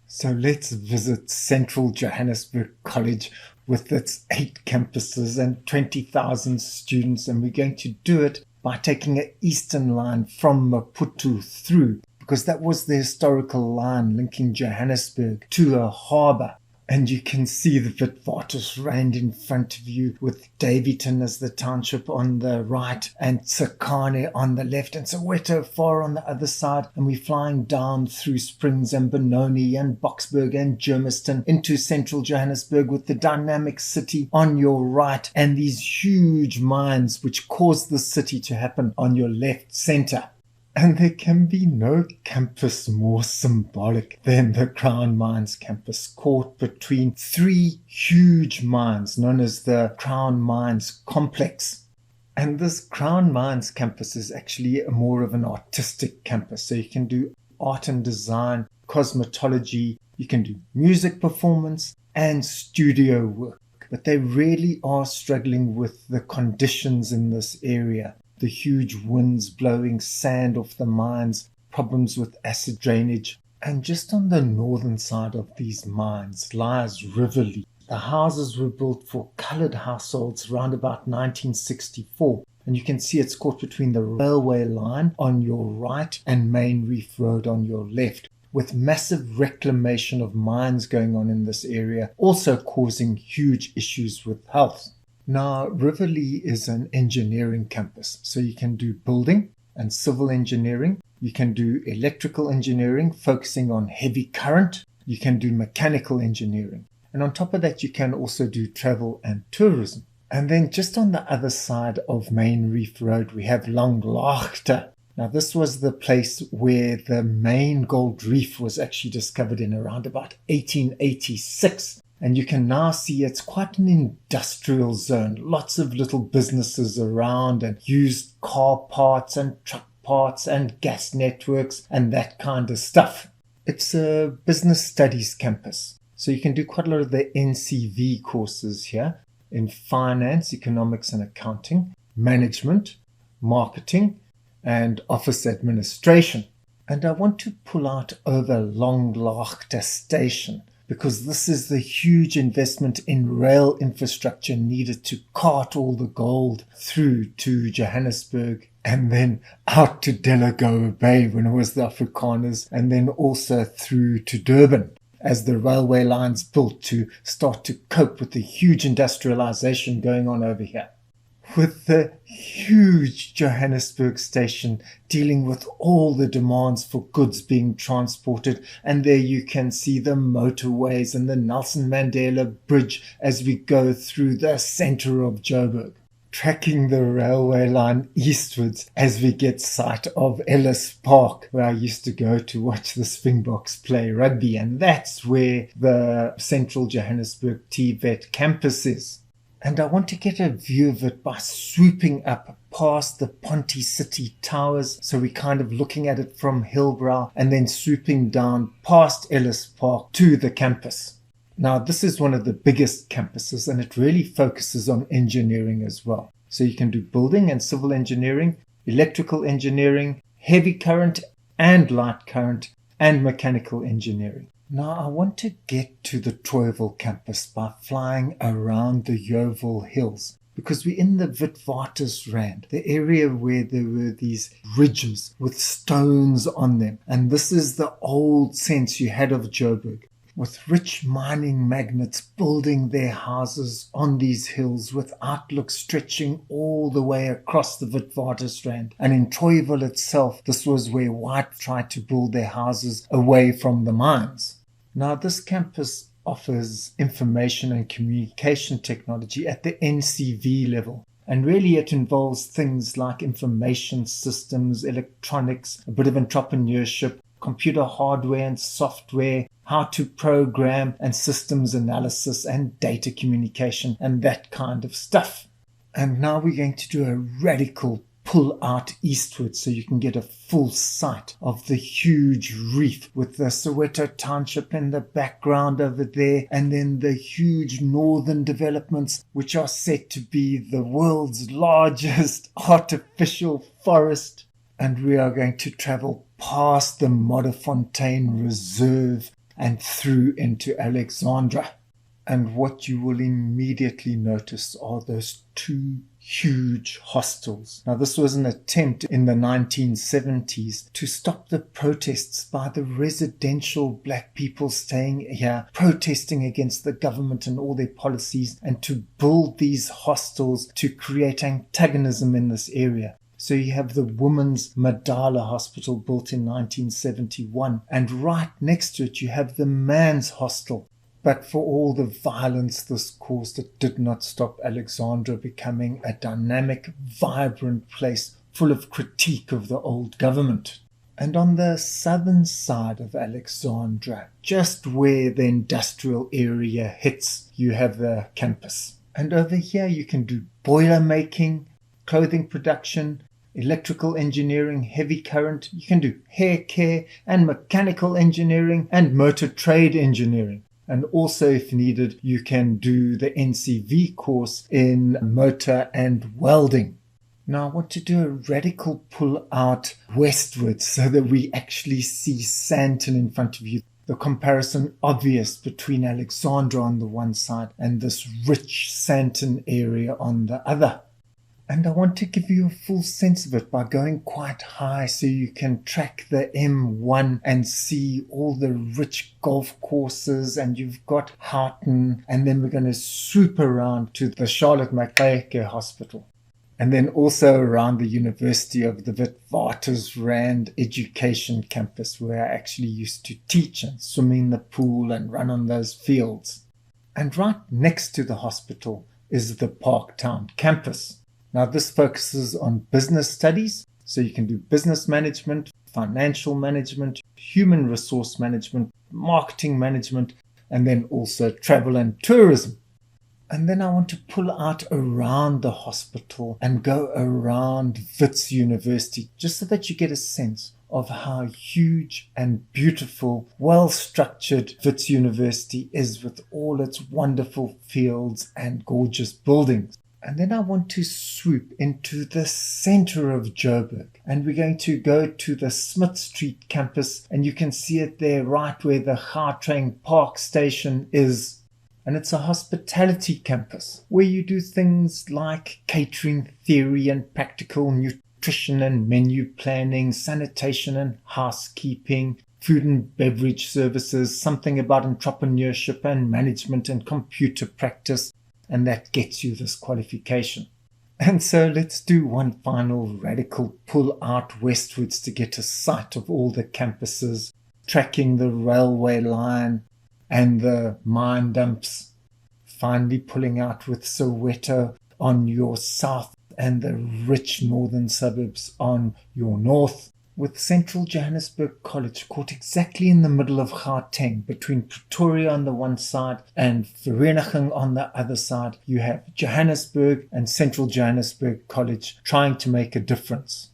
So let's visit central Johannesburg College with its 8 campuses and 20,000 students, and we're going to do it by taking an eastern line from Maputo through, because that was the historical line linking Johannesburg to a harbour. And you can see the Witwatersrand in front of you, with Daveyton as the township on the right and Tsakane on the left and Soweto far on the other side. And we're flying down through Springs and Benoni and Boksburg and Germiston into central Johannesburg, with the dynamic city on your right and these huge mines which caused the city to happen on your left centre. And there can be no campus more symbolic than the Crown Mines campus, caught between 3 huge mines known as the Crown Mines Complex. And this Crown Mines campus is actually more of an artistic campus. So you can do art and design, cosmetology, you can do music performance and studio work. But they really are struggling with the conditions in this area. The huge winds blowing sand off the mines, problems with acid drainage. And just on the northern side of these mines lies Riverlea. The houses were built for coloured households around about 1964. And you can see it's caught between the railway line on your right and Main Reef Road on your left, with massive reclamation of mines going on in this area, also causing huge issues with health. Now, Riverlea is an engineering campus, so you can do building and civil engineering. You can do electrical engineering, focusing on heavy current. You can do mechanical engineering. And on top of that, you can also do travel and tourism. And then just on the other side of Main Reef Road, we have Langlaagte. Now, this was the place where the main gold reef was actually discovered in around about 1886. And you can now see it's quite an industrial zone. Lots of little businesses around, and used car parts and truck parts and gas networks and that kind of stuff. It's a business studies campus. So you can do quite a lot of the NCV courses here in finance, economics and accounting, management, marketing, and office administration. And I want to pull out over Langlaagte station, because this is the huge investment in rail infrastructure needed to cart all the gold through to Johannesburg and then out to Delagoa Bay when it was the Afrikaners, and then also through to Durban as the railway lines built to start to cope with the huge industrialization going on over here. With the huge Johannesburg station dealing with all the demands for goods being transported. And there you can see the motorways and the Nelson Mandela Bridge as we go through the center of Joburg, tracking the railway line eastwards as we get sight of Ellis Park, where I used to go to watch the Springboks play rugby. And that's where the central Johannesburg TVET campus is. And I want to get a view of it by swooping up past the Ponte City Towers. So we're kind of looking at it from Hillbrow and then swooping down past Ellis Park to the campus. Now, this is one of the biggest campuses, and it really focuses on engineering as well. So you can do building and civil engineering, electrical engineering, heavy current and light current, and mechanical engineering. Now, I want to get to the Troyville campus by flying around the Yeoville hills, because we're in the Witwatersrand, the area where there were these ridges with stones on them. And this is the old sense you had of Joburg, with rich mining magnates building their houses on these hills with outlooks stretching all the way across the Witwatersrand. And in Troyville itself, this was where white tried to build their houses away from the mines. Now, this campus offers information and communication technology at the NCV level. And really it involves things like information systems, electronics, a bit of entrepreneurship, computer hardware and software, how to program and systems analysis and data communication and that kind of stuff. And now we're going to do a radical pull out eastward so you can get a full sight of the huge reef with the Soweto township in the background over there, and then the huge northern developments which are set to be the world's largest artificial forest. And we are going to travel past the Modderfontein Reserve and through into Alexandra. And what you will immediately notice are those two huge hostels. Now, this was an attempt in the 1970s to stop the protests by the residential black people staying here, protesting against the government and all their policies, and to build these hostels to create antagonism in this area. So you have the Women's Madala Hospital built in 1971, and right next to it you have the Man's Hostel. But for all the violence this caused, it did not stop Alexandra becoming a dynamic, vibrant place full of critique of the old government. And on the southern side of Alexandra, just where the industrial area hits, you have the campus. And over here you can do boiler making, clothing production, electrical engineering, heavy current. You can do hair care and mechanical engineering and motor trade engineering. And also, if needed, you can do the NCV course in motor and welding. Now, I want to do a radical pull out westwards so that we actually see Sandton in front of you. The comparison obvious between Alexandra on the one side and this rich Sandton area on the other. And I want to give you a full sense of it by going quite high so you can track the M1 and see all the rich golf courses, and you've got Houghton, and then we're going to swoop around to the Charlotte Langlaagte Hospital. And then also around the University of the Witwatersrand Education Campus, where I actually used to teach and swim in the pool and run on those fields. And right next to the hospital is the Parktown campus. Now, this focuses on business studies, so you can do business management, financial management, human resource management, marketing management, and then also travel and tourism. And then I want to pull out around the hospital and go around Wits University, just so that you get a sense of how huge and beautiful, well-structured Wits University is with all its wonderful fields and gorgeous buildings. And then I want to swoop into the center of Joburg, and we're going to go to the Smit Street campus, and you can see it there right where the Gauteng Park station is. And it's a hospitality campus where you do things like catering theory and practical nutrition and menu planning, sanitation and housekeeping, food and beverage services, something about entrepreneurship and management and computer practice. And that gets you this qualification. And so let's do one final radical pull out westwards to get a sight of all the campuses, tracking the railway line and the mine dumps, finally pulling out with Soweto on your south and the rich northern suburbs on your north, with Central Johannesburg College caught exactly in the middle of Gauteng, between Pretoria on the one side and Vereniging on the other side. You have Johannesburg and Central Johannesburg College trying to make a difference.